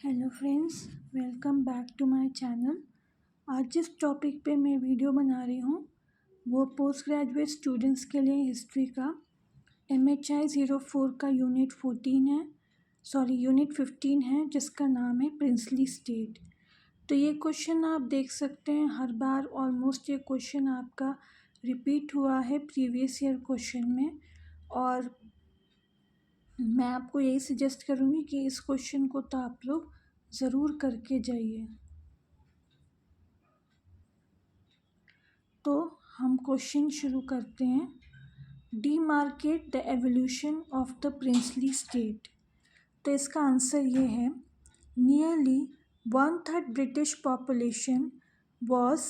Hello friends, welcome back to my channel. आज जिस topic पे मैं वीडियो बना रही हूँ वो पोस्ट ग्रेजुएट स्टूडेंट्स के लिए हिस्ट्री का MHI 04 का यूनिट 15 है, जिसका नाम है प्रिंसली स्टेट। तो ये क्वेश्चन आप देख सकते हैं, हर बार ऑलमोस्ट ये क्वेश्चन आपका रिपीट हुआ है प्रीवियस ईयर क्वेश्चन में, और मैं आपको यही सजेस्ट करूँगी कि इस क्वेश्चन को तो आप लोग ज़रूर करके जाइए। तो हम क्वेश्चन शुरू करते हैं। Demarcate the evolution of the princely state. तो इसका आंसर ये है, nearly 1/3 British population was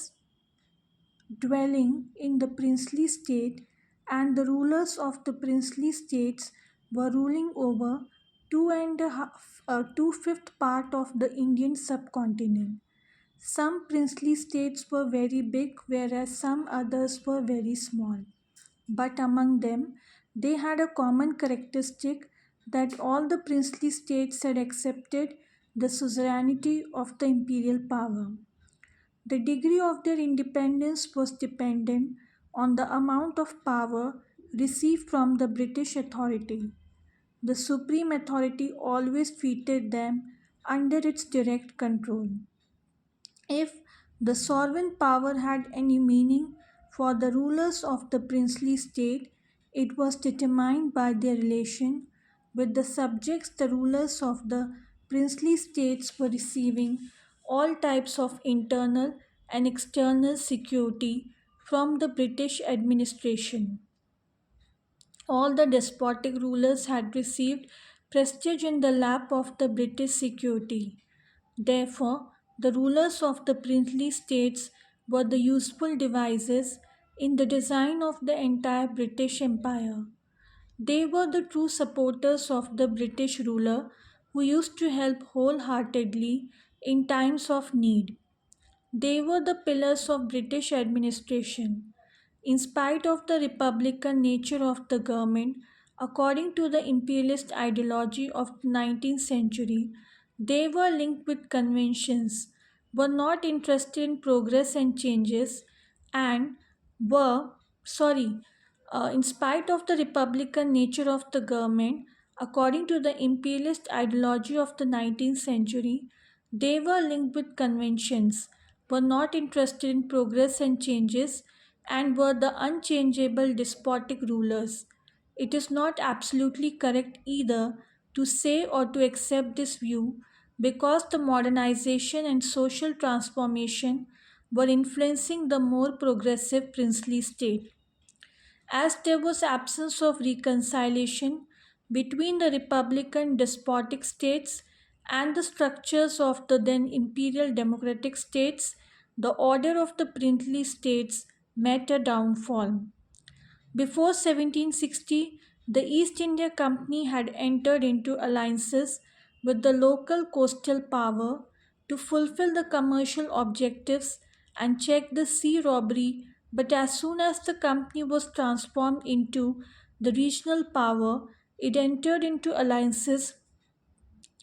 dwelling in the princely state, and the rulers of the princely states were ruling over 2.5 part of the Indian subcontinent. Some princely states were very big, whereas some others were very small. But among them, they had a common characteristic that all the princely states had accepted the suzerainty of the imperial power. The degree of their independence was dependent on the amount of power received from the British authority. The supreme authority always treated them under its direct control. If the sovereign power had any meaning for the rulers of the princely state, it was determined by their relation with the subjects. The rulers of the princely states were receiving all types of internal and external security from the British administration. All the despotic rulers had received prestige in the lap of the British security. Therefore, the rulers of the princely states were the useful devices in the design of the entire British Empire. They were the true supporters of the British ruler, who used to help wholeheartedly in times of need. They were the pillars of British administration. In spite of the republican nature of the government, according to the imperialist ideology of the 19th century, they were linked with conventions, were not interested in progress and changes, and were, sorry, in spite of the republican nature of the government, according to the imperialist ideology of the 19th century, they were linked with conventions, were not interested in progress and changes, and were the unchangeable despotic rulers. It is not absolutely correct either to say or to accept this view, because the modernization and social transformation were influencing the more progressive princely state. As there was absence of reconciliation between the republican despotic states and the structures of the then imperial democratic states, the order of the princely states met a downfall. Before 1760, the East India Company had entered into alliances with the local coastal power to fulfill the commercial objectives and check the sea robbery, but as soon as the company was transformed into the regional power, it entered into alliances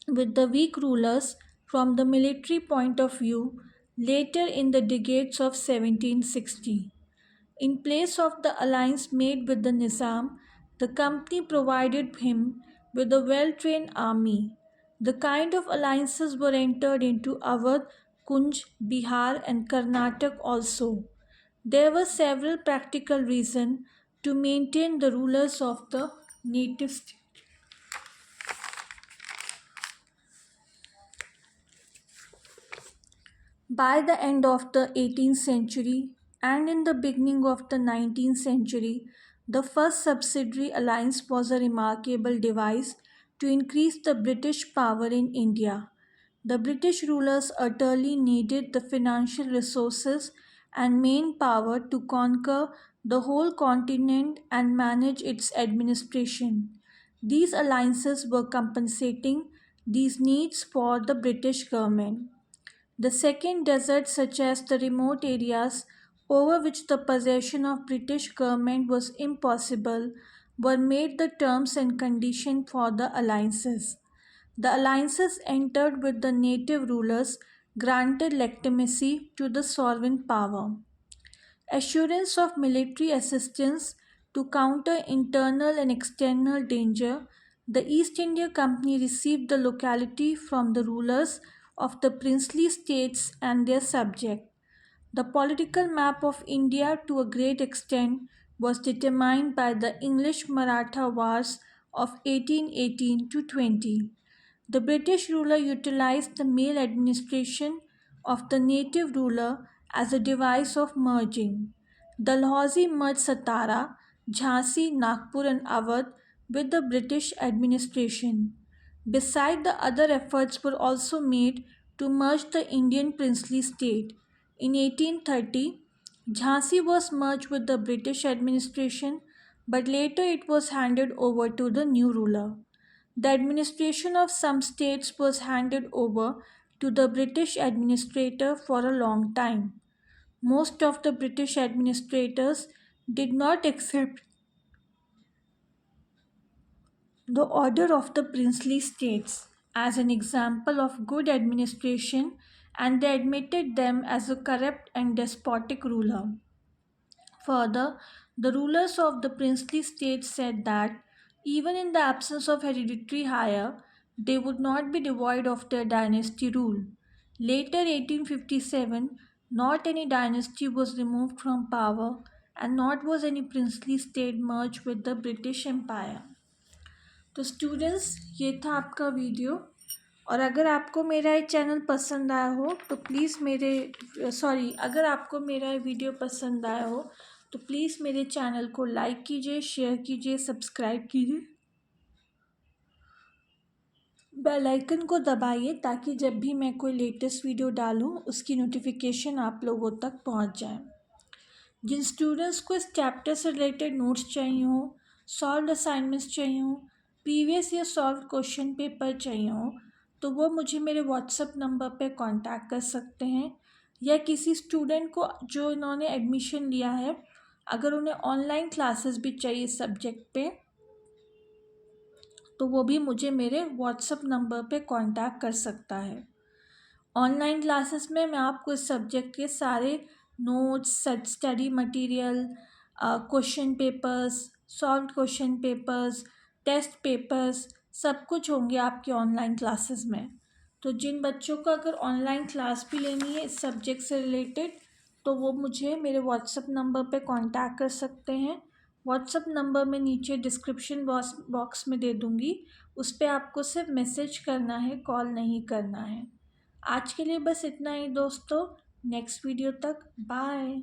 with the weak rulers from the military point of view later in the decades of 1760. In place of the alliance made with the Nizam, the company provided him with a well trained army. The kind of alliances were entered into Awadh, Kunj, Bihar, and Karnataka also. There were several practical reasons to maintain the rulers of the native state. By the end of the 18th century and in the beginning of the 19th century, the first subsidiary alliance was a remarkable device to increase the British power in India. The British rulers utterly needed the financial resources and main power to conquer the whole continent and manage its administration. These alliances were compensating these needs for the British government. The second, deserts such as the remote areas over which the possession of British government was impossible, were made the terms and condition for the alliances. The alliances entered with the native rulers granted legitimacy to the sovereign power. Assurance of military assistance to counter internal and external danger, the East India Company received the locality from the rulers of the princely states and their subjects. The political map of India to a great extent was determined by the English Maratha Wars of 1818 to 20. The British ruler utilized the male administration of the native ruler as a device of merging. Dalhousie merged Satara, Jhansi, Nagpur, and Awadh with the British administration. Beside the other efforts were also made to merge the Indian princely state. In 1830, Jhansi was merged with the British administration, but later it was handed over to the new ruler. The administration of some states was handed over to the British administrator for a long time. Most of the British administrators did not accept the order of the princely states as an example of good administration, and they admitted them as a corrupt and despotic ruler. Further, the rulers of the princely states said that even in the absence of hereditary hire, they would not be devoid of their dynasty rule. Later, 1857, not any dynasty was removed from power, and not was any princely state merged with the British Empire. तो students, ये था आपका video. और अगर आपको मेरा ये channel पसंद आया हो तो प्लीज़ अगर आपको मेरा ये वीडियो पसंद आया हो तो प्लीज़ मेरे चैनल को लाइक कीजिए, शेयर कीजिए, सब्सक्राइब कीजिए, बेल आइकन को दबाइए ताकि जब भी मैं कोई लेटेस्ट वीडियो डालूँ उसकी नोटिफिकेशन आप लोगों तक पहुँच जाए। जिन स्टूडेंट्स को इस चैप्टर से रिलेटेड नोट्स चाहिए हो, सॉल्व असाइनमेंट्स चाहिए हो, प्रीवियस या सॉल्व क्वेश्चन पेपर चाहिए हो, तो वो मुझे मेरे व्हाट्सएप नंबर पे कांटेक्ट कर सकते हैं। या किसी स्टूडेंट को जो इन्होंने एडमिशन लिया है, अगर उन्हें ऑनलाइन क्लासेस भी चाहिए सब्जेक्ट पे, तो वो भी मुझे मेरे व्हाट्सएप नंबर पे कांटेक्ट कर सकता है। ऑनलाइन क्लासेस में मैं आपको इस सब्जेक्ट के सारे notes, study material, question papers, solve question papers, test papers, सब कुछ होंगे आपके ऑनलाइन क्लासेस में। तो जिन बच्चों को अगर ऑनलाइन क्लास भी लेनी है इस सब्जेक्ट से रिलेटेड, तो वो मुझे मेरे व्हाट्सएप नंबर पे कांटेक्ट कर सकते हैं। व्हाट्सएप नंबर मैं नीचे डिस्क्रिप्शन बॉक्स में दे दूँगी, उस पर आपको सिर्फ मैसेज करना है, कॉल नहीं करना है। आज के लिए बस इतना ही दोस्तों। नेक्स्ट वीडियो तक बाय।